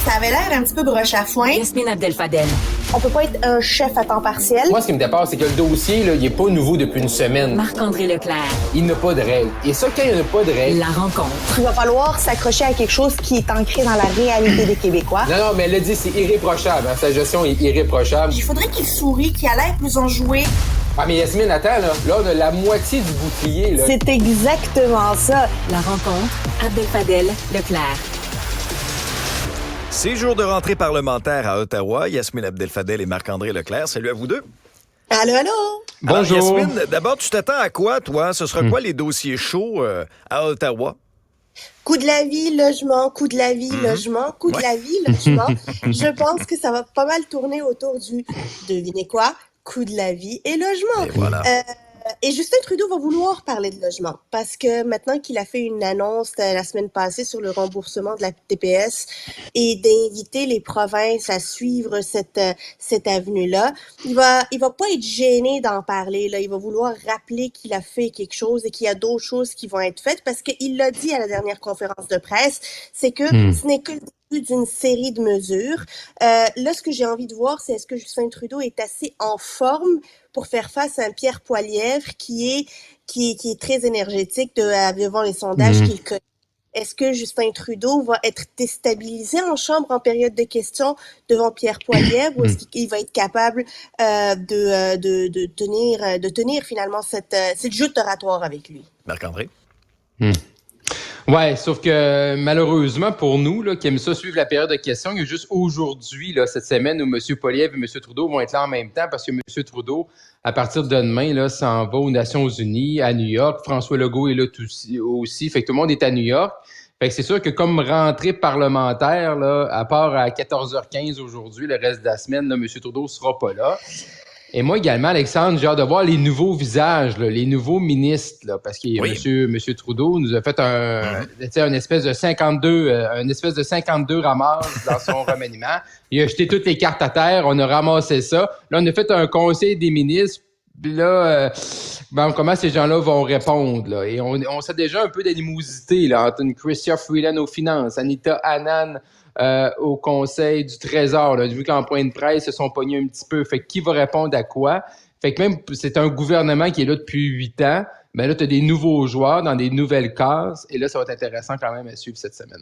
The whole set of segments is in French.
Ça avait l'air un petit peu broche à foin. Yasmine Abdel-Fadel. On peut pas être un chef à temps partiel. Moi, ce qui me dépasse, c'est que le dossier, là, il est pas nouveau depuis une semaine. Marc-André Leclerc. Il n'a pas de règles. Et ça, quand il n'y a pas de règles... La rencontre. Il va falloir s'accrocher à quelque chose qui est ancré dans la réalité des Québécois. Non, mais elle l'a dit, c'est irréprochable. Hein? Sa gestion est irréprochable. Il faudrait qu'il sourie, qu'il a l'air plus enjoué. Ah, mais Yasmine, attends, là, on a la moitié du bouclier, là. C'est exactement ça. La rencontre. Abdel-Fadel Leclerc. 6 jours de rentrée parlementaire à Ottawa. Yasmine Abdel-Fadel et Marc-André Leclerc. Salut à vous deux. Allô, allô? Bonjour. Alors, Yasmine, d'abord, tu t'attends à quoi, toi? Ce sera quoi les dossiers chauds à Ottawa? Coût de la vie, logement, coût de la vie, logement, coût de la vie, logement. Je pense que ça va pas mal tourner autour du, devinez quoi, coût de la vie et logement. Et voilà. Et Justin Trudeau va vouloir parler de logement parce que maintenant qu'il a fait une annonce la semaine passée sur le remboursement de la TPS et d'inviter les provinces à suivre cette avenue-là, il va pas être gêné d'en parler, là. Il va vouloir rappeler qu'il a fait quelque chose et qu'il y a d'autres choses qui vont être faites parce qu'il l'a dit à la dernière conférence de presse, c'est que ce n'est que le début d'une série de mesures. Là, ce que j'ai envie de voir, c'est est-ce que Justin Trudeau est assez en forme pour faire face à un Pierre Poilievre qui est très énergétique devant les sondages qu'il connaît. Est-ce que Justin Trudeau va être déstabilisé en chambre en période de questions devant Pierre Poilievre ou est-ce qu'il va être capable de tenir finalement cette joute oratoire avec lui? Marc-André? Ouais, sauf que malheureusement pour nous, là, qui aiment ça suivre la période de questions, il y a juste aujourd'hui, là, cette semaine, où M. Poilievre et M. Trudeau vont être là en même temps parce que M. Trudeau, à partir de demain, là, s'en va aux Nations Unies, à New York. François Legault est là aussi. Fait que tout le monde est à New York. Fait que c'est sûr que comme rentrée parlementaire, là, à part à 14h15 aujourd'hui, le reste de la semaine, là, M. Trudeau sera pas là. Et moi également, Alexandre, j'ai hâte de voir les nouveaux visages, là, les nouveaux ministres, là, parce que Monsieur Trudeau nous a fait une espèce de 52 ramasses dans son remaniement. Il a jeté toutes les cartes à terre, on a ramassé ça. Là, on a fait un conseil des ministres. Puis là, comment ces gens-là vont répondre, là? Et on sait déjà un peu d'animosité, là, entre une Chrystia Freeland aux finances, Anita Anand au Conseil du Trésor, là, vu qu'en point de presse, se sont pognés un petit peu. Fait que qui va répondre à quoi? Fait que même, c'est un gouvernement qui est là depuis 8 ans. Ben là, tu as des nouveaux joueurs dans des nouvelles cases. Et là, ça va être intéressant quand même à suivre cette semaine.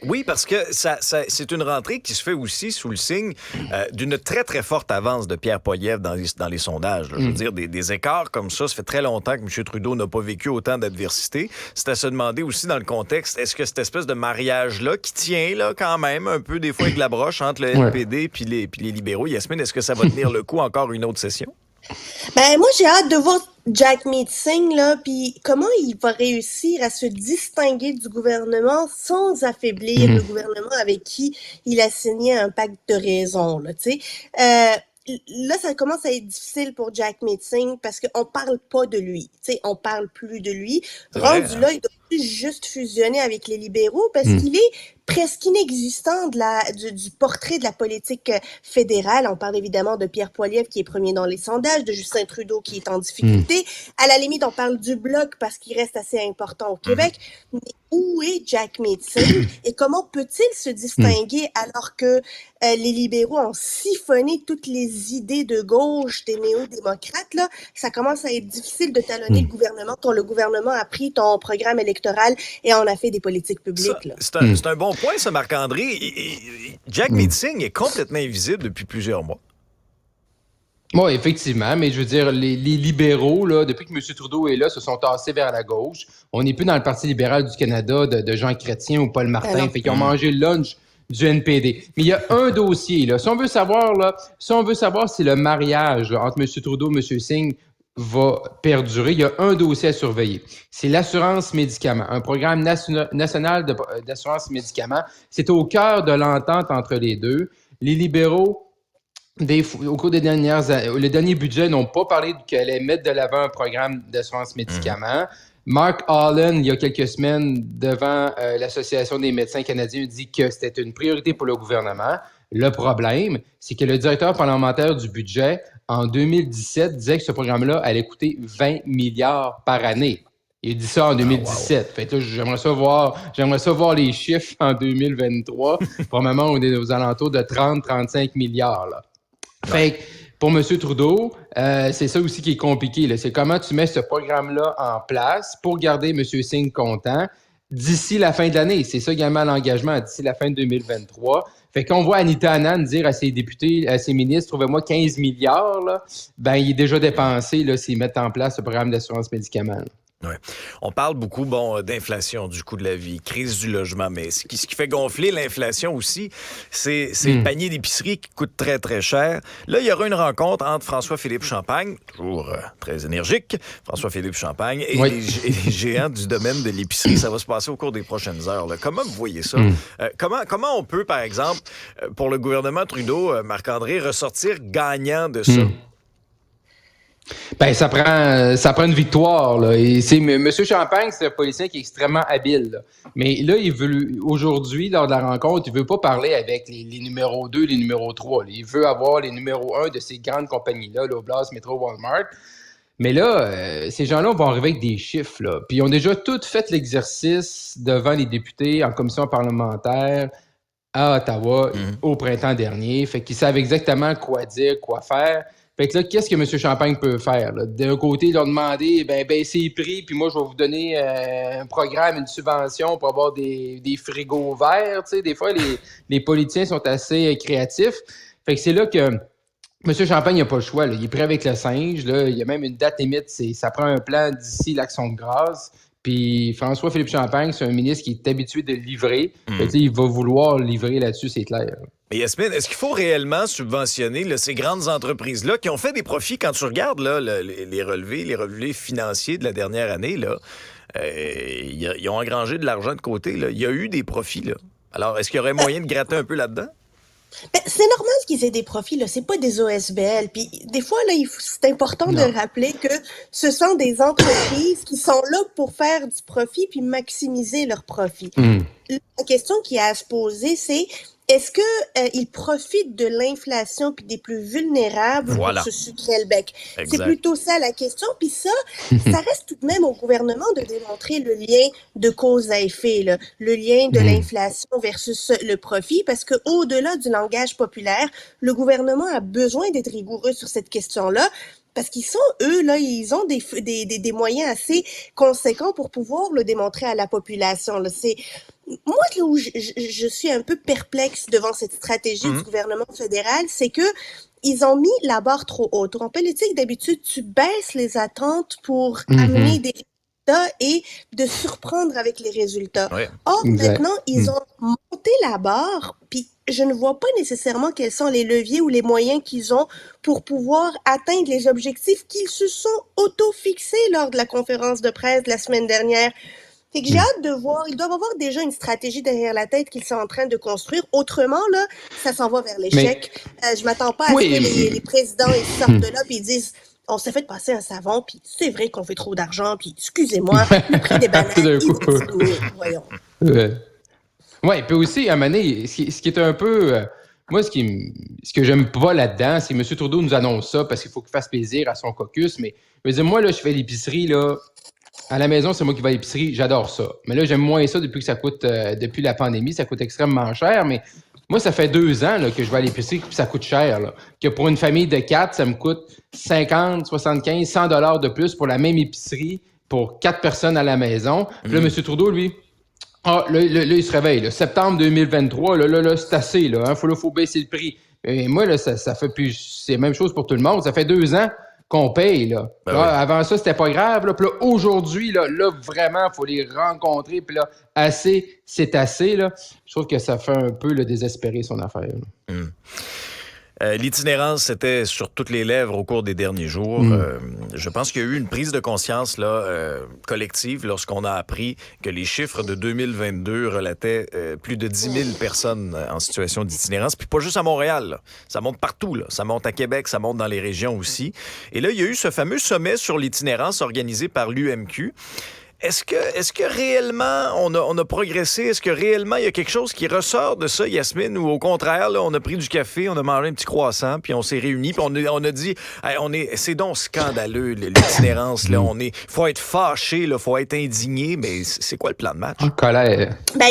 Oui, parce que c'est une rentrée qui se fait aussi sous le signe d'une très, très forte avance de Pierre Poilievre dans les sondages. Là. Je veux dire, des écarts comme ça fait très longtemps que M. Trudeau n'a pas vécu autant d'adversité. C'est à se demander aussi dans le contexte, est-ce que cette espèce de mariage-là, qui tient là quand même un peu des fois avec la broche entre le NPD puis les libéraux, Yasmine, est-ce que ça va tenir le coup encore une autre session? Ben, moi, j'ai hâte de voir Jagmeet Singh, là, puis comment il va réussir à se distinguer du gouvernement sans affaiblir le gouvernement avec qui il a signé un pacte de raison, là, tu sais. Là, ça commence à être difficile pour Jagmeet Singh parce qu'on parle pas de lui, tu sais, on parle plus de lui. Rendu là, il doit plus juste fusionner avec les libéraux parce qu'il est presque inexistant du portrait de la politique fédérale. On parle évidemment de Pierre Poilievre qui est premier dans les sondages, de Justin Trudeau qui est en difficulté. À la limite, on parle du Bloc parce qu'il reste assez important au Québec. Mais où est Jagmeet Singh et comment peut-il se distinguer alors que les libéraux ont siphonné toutes les idées de gauche des néo-démocrates, là? Ça commence à être difficile de talonner le gouvernement quand le gouvernement a pris ton programme électoral et en a fait des politiques publiques. Là. C'est un bon point, ça, Marc-André. Jagmeet Singh est complètement invisible depuis plusieurs mois. Oui, effectivement, mais je veux dire, les libéraux, là, depuis que M. Trudeau est là, se sont tassés vers la gauche. On n'est plus dans le Parti libéral du Canada de Jean Chrétien ou Paul Martin. Fait qu'ils ont mangé le lunch du NPD. Mais il y a un dossier, là. Si on veut savoir si le mariage là, entre M. Trudeau et M. Singh va perdurer, il y a un dossier à surveiller. C'est l'assurance médicaments, un programme national d'assurance médicaments. C'est au cœur de l'entente entre les deux. Les libéraux, au cours des les derniers budgets n'ont pas parlé qu'elle allait mettre de l'avant un programme d'assurance médicaments. Mark Allen, il y a quelques semaines, devant l'Association des médecins canadiens, dit que c'était une priorité pour le gouvernement. Le problème, c'est que le directeur parlementaire du budget, en 2017, disait que ce programme-là allait coûter 20 milliards par année. Il a dit ça en 2017. Fait que là, j'aimerais ça voir les chiffres en 2023. Probablement, on est aux alentours de 30-35 milliards. Là. Fait que pour M. Trudeau, c'est ça aussi qui est compliqué. Là. C'est comment tu mets ce programme-là en place pour garder M. Singh content d'ici la fin de l'année. C'est ça également l'engagement, d'ici la fin de 2023. Fait qu'on voit Anita Anand dire à ses députés, à ses ministres, trouvez-moi 15 milliards, là, ben il est déjà dépensé là, s'ils mettent en place ce programme d'assurance médicaments. Là. Ouais. On parle beaucoup d'inflation, du coût de la vie, crise du logement, mais ce qui fait gonfler l'inflation aussi, c'est le panier d'épicerie qui coûte très, très cher. Là, il y aura une rencontre entre François-Philippe Champagne, toujours très énergique, François-Philippe Champagne, et les géants du domaine de l'épicerie. Ça va se passer au cours des prochaines heures. Là. Comment vous voyez ça? Comment on peut, par exemple, pour le gouvernement Trudeau, Marc-André, ressortir gagnant de ça? Ben, ça prend une victoire, là. Et c'est M. Champagne, c'est un politicien qui est extrêmement habile, là. Mais là, il veut, aujourd'hui, lors de la rencontre, il veut pas parler avec les numéros 2, les numéros 3, là. Il veut avoir les numéros 1 de ces grandes compagnies-là, Loblaws, Metro, Walmart. Mais là, ces gens-là vont arriver avec des chiffres, là. Puis ils ont déjà tous fait l'exercice devant les députés en commission parlementaire à Ottawa au printemps dernier. Fait qu'ils savent exactement quoi dire, quoi faire. Fait que là, qu'est-ce que M. Champagne peut faire? Là? D'un côté, leur demander, baissez les prix, puis moi, je vais vous donner un programme, une subvention pour avoir des frigos verts. Tu sais, des fois, les politiciens sont assez créatifs. Fait que c'est là que M. Champagne n'a pas le choix. Là. Il est prêt avec le singe. Là. Il y a même une date limite. Ça prend un plan d'ici l'Action de grâce. Puis François-Philippe Champagne, c'est un ministre qui est habitué de livrer. Fait que, il va vouloir livrer là-dessus, c'est clair. Mais Yasmine, est-ce qu'il faut réellement subventionner là, ces grandes entreprises-là qui ont fait des profits quand tu regardes là, les relevés financiers de la dernière année? Là, ils ont engrangé de l'argent de côté. Là. Il y a eu des profits. Là. Alors, est-ce qu'il y aurait moyen de gratter un peu là-dedans? Ben, c'est normal qu'ils aient des profits, là. C'est pas des OSBL. Puis des fois, là, c'est important de rappeler que ce sont des entreprises qui sont là pour faire du profit puis maximiser leur profit. La question qui a à se poser, c'est est-ce que ils profitent de l'inflation puis des plus vulnérables pour se sucrer le bec? Exact. C'est plutôt ça la question. Puis ça reste tout de même au gouvernement de démontrer le lien de cause à effet, là, le lien de l'inflation versus le profit, parce que au-delà du langage populaire, le gouvernement a besoin d'être rigoureux sur cette question-là. Parce qu'ils sont, eux, là, ils ont des moyens assez conséquents pour pouvoir le démontrer à la population. Là. Moi, là où je suis un peu perplexe devant cette stratégie du gouvernement fédéral, c'est que ils ont mis la barre trop haute. En politique, d'habitude, tu baisses les attentes pour amener des résultats et de surprendre avec les résultats. Oui. Or, maintenant, ils ont monté la barre, puis je ne vois pas nécessairement quels sont les leviers ou les moyens qu'ils ont pour pouvoir atteindre les objectifs qu'ils se sont auto-fixés lors de la conférence de presse de la semaine dernière. Fait que j'ai hâte de voir. Ils doivent avoir déjà une stratégie derrière la tête qu'ils sont en train de construire. Autrement, là, ça s'en va vers l'échec. Je m'attends pas à ce que les présidents ils sortent de là et ils disent on s'est fait passer un savon, puis c'est vrai qu'on fait trop d'argent, puis excusez-moi, le prix des bananes, il est diminué. Voyons. Oui, puis aussi, à un moment donné, ce qui est un peu... moi, ce que j'aime pas là-dedans, c'est que M. Trudeau nous annonce ça parce qu'il faut qu'il fasse plaisir à son caucus, mais je veux dire, moi, là, je fais l'épicerie, là, à la maison, c'est moi qui vais à l'épicerie, j'adore ça. Mais là, j'aime moins ça depuis que ça coûte, depuis la pandémie, ça coûte extrêmement cher, mais moi, ça fait 2 ans là, que je vais à l'épicerie puis ça coûte cher. Là. Que pour une famille de 4, ça me coûte 50, 75, 100 $ de plus pour la même épicerie pour 4 personnes à la maison. Puis là, M. Trudeau, lui, là, il se réveille. Là. Septembre 2023, là, c'est assez. Là, hein, faut baisser le prix. Et moi, là, ça fait plus. C'est la même chose pour tout le monde. Ça fait 2 ans qu'on paye. Là. Là, avant ça, c'était pas grave. Là. Puis là, aujourd'hui, là, vraiment, il faut les rencontrer. Puis là, assez, c'est assez. Là. Je trouve que ça fait un peu le désespérer son affaire. L'itinérance, c'était sur toutes les lèvres au cours des derniers jours. Je pense qu'il y a eu une prise de conscience là, collective lorsqu'on a appris que les chiffres de 2022 relataient plus de 10 000 personnes en situation d'itinérance. Puis pas juste à Montréal. Là. Ça monte partout. Là. Ça monte à Québec, ça monte dans les régions aussi. Et là, il y a eu ce fameux sommet sur l'itinérance organisé par l'UMQ. Est-ce que réellement on a progressé? Est-ce que réellement il y a quelque chose qui ressort de ça, Yasmine, ou au contraire, là, on a pris du café, on a mangé un petit croissant, puis on s'est réunis, puis on a dit, hey, c'est donc scandaleux, l'itinérance, là, faut être fâché, là, faut être indigné, mais c'est quoi le plan de match? En colère. Ben,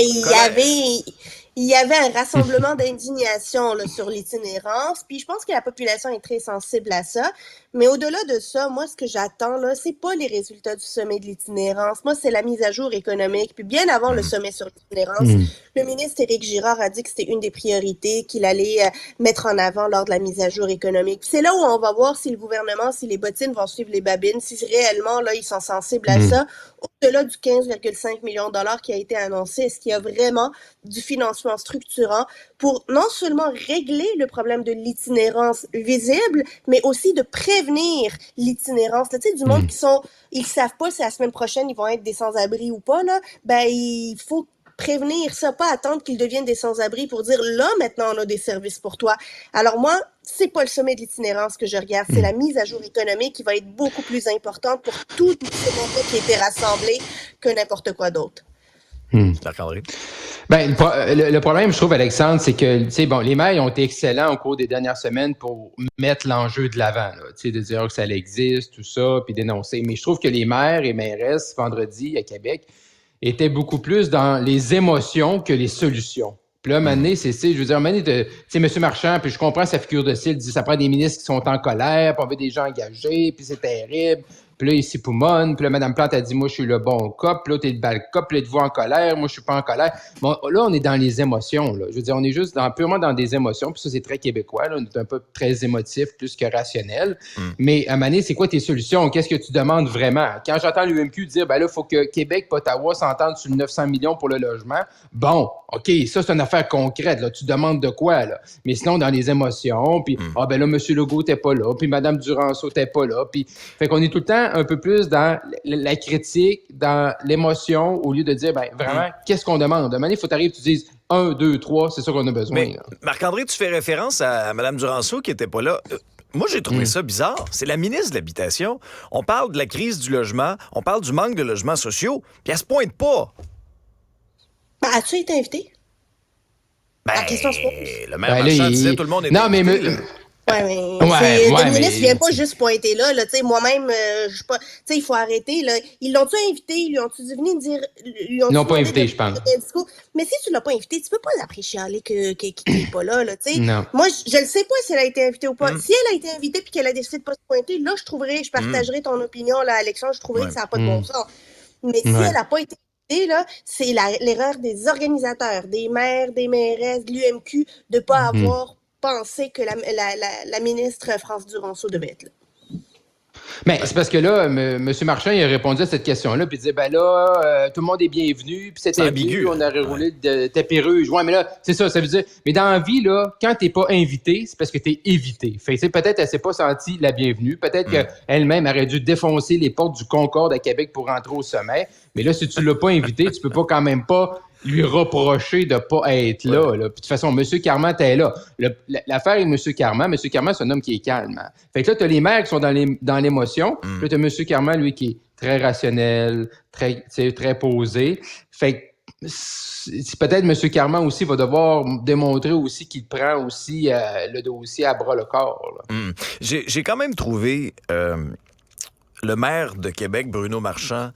il y avait un rassemblement d'indignation là, sur l'itinérance, puis je pense que la population est très sensible à ça. Mais au-delà de ça, moi, ce que j'attends, là, c'est pas les résultats du sommet de l'itinérance. Moi, c'est la mise à jour économique. Puis bien avant le sommet sur l'itinérance, le ministre Éric Girard a dit que c'était une des priorités qu'il allait mettre en avant lors de la mise à jour économique. Puis c'est là où on va voir si le gouvernement, si les bottines vont suivre les babines, si réellement, là, ils sont sensibles à ça. Au-delà du 15,5 millions de dollars qui a été annoncé, est-ce qu'il y a vraiment du financement structurant pour non seulement régler le problème de l'itinérance visible, mais aussi de prévenir l'itinérance. Tu sais, du monde ils savent pas si la semaine prochaine ils vont être des sans-abri ou pas, là, ben il faut prévenir ça, pas attendre qu'ils deviennent des sans-abri pour dire là, maintenant, on a des services pour toi. Alors moi, c'est pas le sommet de l'itinérance que je regarde, c'est la mise à jour économique qui va être beaucoup plus importante pour tout ce monde qui a été rassemblé que n'importe quoi d'autre. Marc-André? Ben, le problème, je trouve, Alexandre, c'est que, tu sais, bon, les maires ont été excellents au cours des dernières semaines pour mettre l'enjeu de l'avant, tu sais, de dire que ça existe, tout ça, puis dénoncer. Mais je trouve que les maires et mairesses, vendredi, à Québec, étaient beaucoup plus dans les émotions que les solutions. Puis là, maintenant, je veux dire, tu sais, M. Marchand, puis je comprends sa figure de style, dit ça prend des ministres qui sont en colère, puis on veut des gens engagés, puis c'est terrible. Puis là, il s'époumonne. Puis là, Mme Plante a dit, moi, je suis le bon cop. Puis là, t'es le bal cop. Puis là, êtes-vous en colère? Moi, je suis pas en colère. Bon, là, on est dans les émotions, là. Je veux dire, on est juste purement dans des émotions. Puis ça, c'est très québécois, là. On est un peu très émotif plus que rationnel. Mais à un moment donné, c'est quoi tes solutions? Qu'est-ce que tu demandes vraiment? Quand j'entends l'UMQ dire, ben là, il faut que Québec et Ottawa s'entendent sur le 900 millions pour le logement. Bon, OK, ça, c'est une affaire concrète, là. Tu demandes de quoi, là? Mais sinon, dans les émotions, puis, ben là, M. Legault t'es pas là, puis Mme Duranceau t'es pas là. Puis, fait qu'on est tout le temps un peu plus dans la critique, dans l'émotion, au lieu de dire, ben vraiment, qu'est-ce qu'on demande? De manière, il faut t'arriver, tu dises 1, 2, 3, c'est ça qu'on a besoin. Mais, Marc-André, tu fais référence à Mme Duranceau qui était pas là. Moi, j'ai trouvé ça bizarre. C'est la ministre de l'Habitation. On parle de la crise du logement, on parle du manque de logements sociaux, puis elle se pointe pas. Ben, as-tu été invité? Ben, la question se pose. Le maire Marchand disait tout le monde était invité. Ouais, mais le ministre vient pas juste pointer là, tu sais, moi-même, je suis pas, tu sais, il faut arrêter, là. Ils l'ont-tu invité? Ils lui ont-tu dit venir dire, ils l'ont pas invité, je pense. Mais si tu l'as pas invité, tu peux pas l'après chialer qu'il est pas là, tu sais. Non. Moi, je ne sais pas si elle a été invitée ou pas. Si elle a été invitée puis qu'elle a décidé de pas se pointer, là, je partagerai ton opinion, là, Alexandre, je trouverais que ça n'a pas de bon sens. Mais si elle a pas été invitée, là, c'est l'erreur des organisateurs, des maires, des mairesses, de l'UMQ, de pas avoir pensé que la ministre France Duranceau devait être là. Mais c'est parce que là, M. Marchand, il a répondu à cette question-là, puis il disait, ben là, tout le monde est bienvenu, puis c'était ambigu, on aurait roulé de tapis rouge. Ouais, mais là, c'est ça veut dire, mais dans la vie, là, quand t'es pas invité, c'est parce que t'es évité. Fait que, peut-être elle s'est pas sentie la bienvenue, peut-être qu'elle-même aurait dû défoncer les portes du Concorde à Québec pour rentrer au sommet, mais là, si tu l'as pas invité, tu peux pas quand même pas lui reprocher de pas être là. Puis de toute façon, M. Carman t'es là. L'affaire avec M. Carman, c'est un homme qui est calme. Hein. Fait que là, t'as les maires qui sont dans l'émotion. Puis là, t'as M. Carman, lui, qui est très rationnel, très posé. Fait que peut-être M. Carman aussi va devoir démontrer aussi qu'il prend aussi le dossier à bras le corps. J'ai quand même trouvé le maire de Québec, Bruno Marchand,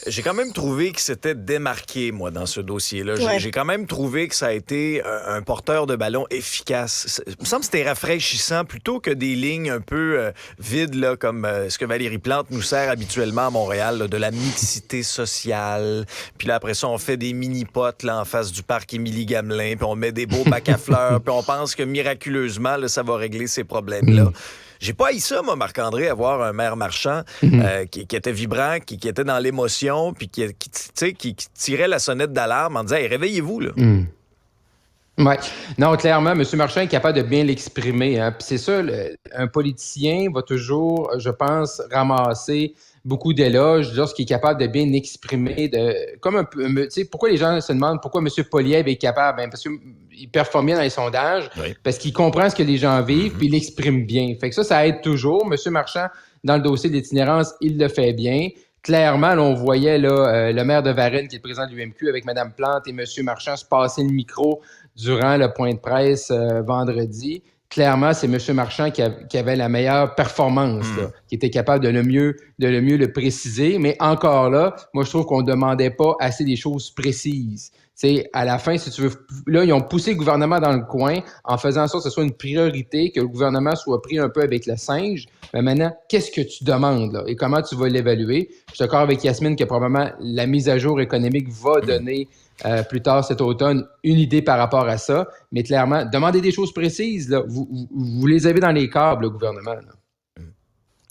j'ai quand même trouvé qu'il s'était démarqué, moi, dans ce dossier-là. Ouais. J'ai quand même trouvé que ça a été un porteur de ballon efficace. Il me semble que c'était rafraîchissant plutôt que des lignes un peu vides, là, comme ce que Valérie Plante nous sert habituellement à Montréal, là, de la mixité sociale. Puis là, après ça, on fait des mini-potes là, en face du parc Émilie-Gamelin, puis on met des beaux bacs à fleurs, puis on pense que miraculeusement, là, ça va régler ces problèmes-là. J'ai pas haï ça, moi, Marc-André, avoir un maire Marchand qui était vibrant, qui était dans l'émotion, puis qui tirait la sonnette d'alarme en disant hey, « réveillez-vous, là ». Oui. Non, clairement, M. Marchand est capable de bien l'exprimer. Hein. Puis c'est ça, un politicien va toujours, je pense, ramasser beaucoup d'éloges lorsqu'il est capable de bien exprimer. Comme un peu, tu sais, pourquoi les gens se demandent pourquoi M. Poilievre est capable? Ben, parce qu'il performe bien dans les sondages, parce qu'il comprend ce que les gens vivent, puis il l'exprime bien. Fait que ça aide toujours. M. Marchand, dans le dossier de l'itinérance, il le fait bien. clairement, là, on voyait là, le maire de Varennes, qui est le président de l'UMQ, avec Mme Plante et M. Marchand se passer le micro durant le point de presse vendredi. Clairement, c'est M. Marchand qui avait la meilleure performance, là, qui était capable de le mieux le préciser. Mais encore là, moi, je trouve qu'on ne demandait pas assez des choses précises. T'sais, à la fin, si tu veux, là, ils ont poussé le gouvernement dans le coin en faisant en sorte que ce soit une priorité, que le gouvernement soit pris un peu avec le singe. Mais maintenant, qu'est-ce que tu demandes, là, et comment tu vas l'évaluer? Je suis d'accord avec Yasmine que probablement la mise à jour économique va donner plus tard cet automne une idée par rapport à ça. Mais clairement, demandez des choses précises, là. Vous les avez dans les câbles, le gouvernement, là.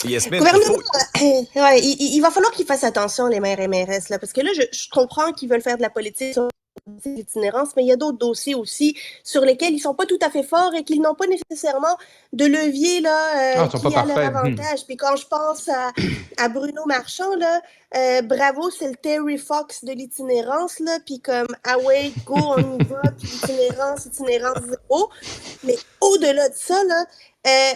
Yasmine, Ouais, il va falloir qu'ils fassent attention, les maires et mairesses, là, parce que là, je comprends qu'ils veulent faire de la politique sur l'itinérance, mais il y a d'autres dossiers aussi sur lesquels ils sont pas tout à fait forts et qu'ils n'ont pas nécessairement de levier là, ils sont qui pas a leur parfaits. avantage. Puis quand je pense à Bruno Marchand, là, bravo, c'est le Terry Fox de l'itinérance, là, puis comme, ah ouais, go, on y va, puis itinérance zéro. Mais au-delà de ça, là,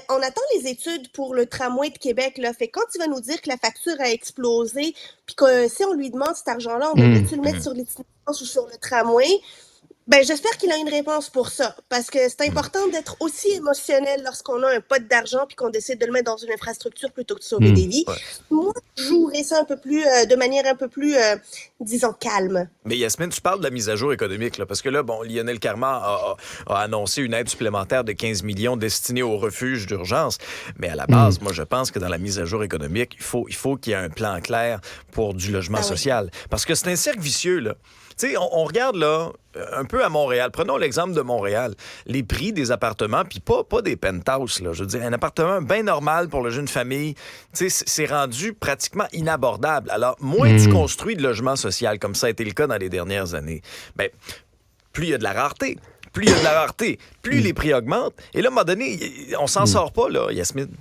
on attend les études pour le tramway de Québec, là. Fait quand il va nous dire que la facture a explosé, puis que si on lui demande cet argent-là, on devrait-tu le mettre sur l'itinérance ou sur le tramway? Ben, j'espère qu'il a une réponse pour ça, parce que c'est important d'être aussi émotionnel lorsqu'on a un pot d'argent puis qu'on décide de le mettre dans une infrastructure plutôt que de sauver des vies. Ouais. Moi, je jouerais ça un peu plus, de manière un peu plus, disons, calme. Mais Yasmine, tu parles de la mise à jour économique, là, parce que là, bon, Lionel Carman a annoncé une aide supplémentaire de 15 millions destinée aux refuges d'urgence. Mais à la base, moi, je pense que dans la mise à jour économique, il faut qu'il y ait un plan clair pour du logement social. Parce que c'est un cercle vicieux, là. Tu sais, on regarde là, un peu à Montréal. Prenons l'exemple de Montréal. Les prix des appartements, puis pas des penthouses, là. Je veux dire, un appartement bien normal pour le jeune famille, tu sais, c'est rendu pratiquement inabordable. Alors, moins tu construis de logements sociaux, comme ça a été le cas dans les dernières années, bien, plus il y a de la rareté. Plus il y a de la rareté, plus les prix augmentent. Et là, à un moment donné, on s'en sort pas, là, Yasmine.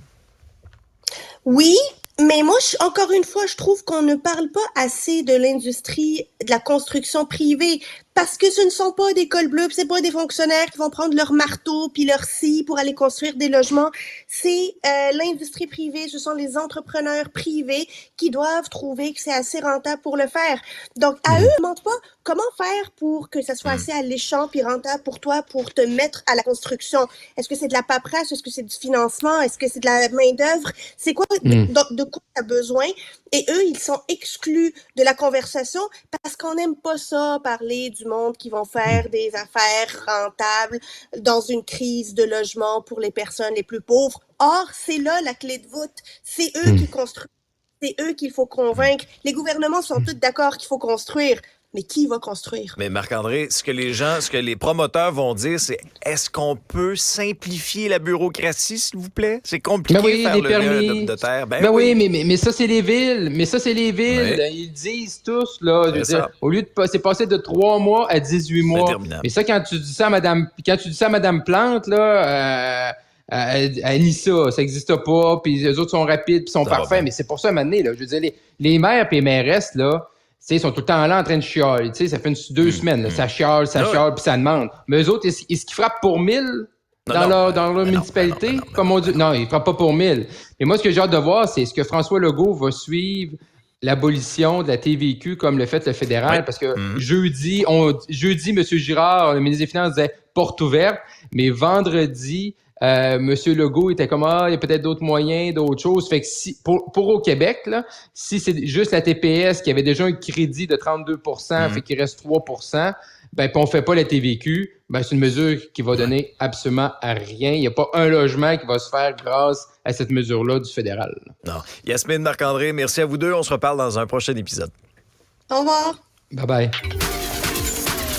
Oui, mais moi, encore une fois, je trouve qu'on ne parle pas assez de l'industrie de la construction privée parce que ce ne sont pas des cols bleus, c'est pas des fonctionnaires qui vont prendre leur marteau puis leur scie pour aller construire des logements. C'est l'industrie privée, ce sont les entrepreneurs privés qui doivent trouver que c'est assez rentable pour le faire. Donc, à eux, ne demande pas comment faire pour que ça soit assez alléchant puis rentable pour toi pour te mettre à la construction. Est-ce que c'est de la paperasse? Est-ce que c'est du financement? Est-ce que c'est de la main-d'œuvre? C'est quoi de quoi tu as besoin? Et eux, ils sont exclus de la conversation parce qu'on n'aime pas ça, parler du monde qui vont faire des affaires rentables dans une crise de logement pour les personnes les plus pauvres. Or, c'est là la clé de voûte. C'est eux qui construisent. C'est eux qu'il faut convaincre. Les gouvernements sont tous d'accord qu'il faut construire. Mais qui va construire? Mais Marc-André, ce que les promoteurs vont dire, c'est est-ce qu'on peut simplifier la bureaucratie, s'il vous plaît? C'est compliqué de faire le permis de terre. Mais ça, c'est les villes. Ouais. Ils disent tous, là. Je veux dire, au lieu de c'est passé de 3 mois à 18 mois. Mais ça, quand tu dis ça à Mme Plante, là, elle nie ça n'existe pas, puis les autres sont rapides, puis sont parfaits. Mais c'est pour ça, maintenant, là, je veux dire, les maires et les mairesses, là, ils sont tout le temps là en train de chialer. Ça fait 2 semaines. Là, ça chiale, puis ça demande. Mais eux autres, est-ce qu'ils frappent pour 1000 dans leur municipalité? Comme on dit? Non, ils ne frappent pas pour 1000. Mais moi, ce que j'ai hâte de voir, c'est est-ce que François Legault va suivre l'abolition de la TVQ comme le fait le fédéral? Parce que jeudi, M. Girard, le ministre des Finances, disait porte ouverte. Mais vendredi, M. Legault était comme il y a peut-être d'autres moyens, d'autres choses. Fait que pour au Québec, là, si c'est juste la TPS qui avait déjà un crédit de 32 fait qu'il reste 3 puis on fait pas la TVQ, c'est une mesure qui va donner absolument à rien. Il n'y a pas un logement qui va se faire grâce à cette mesure-là du fédéral. Non. Yasmine, Marc-André, merci à vous deux. On se reparle dans un prochain épisode. Au revoir. Bye-bye.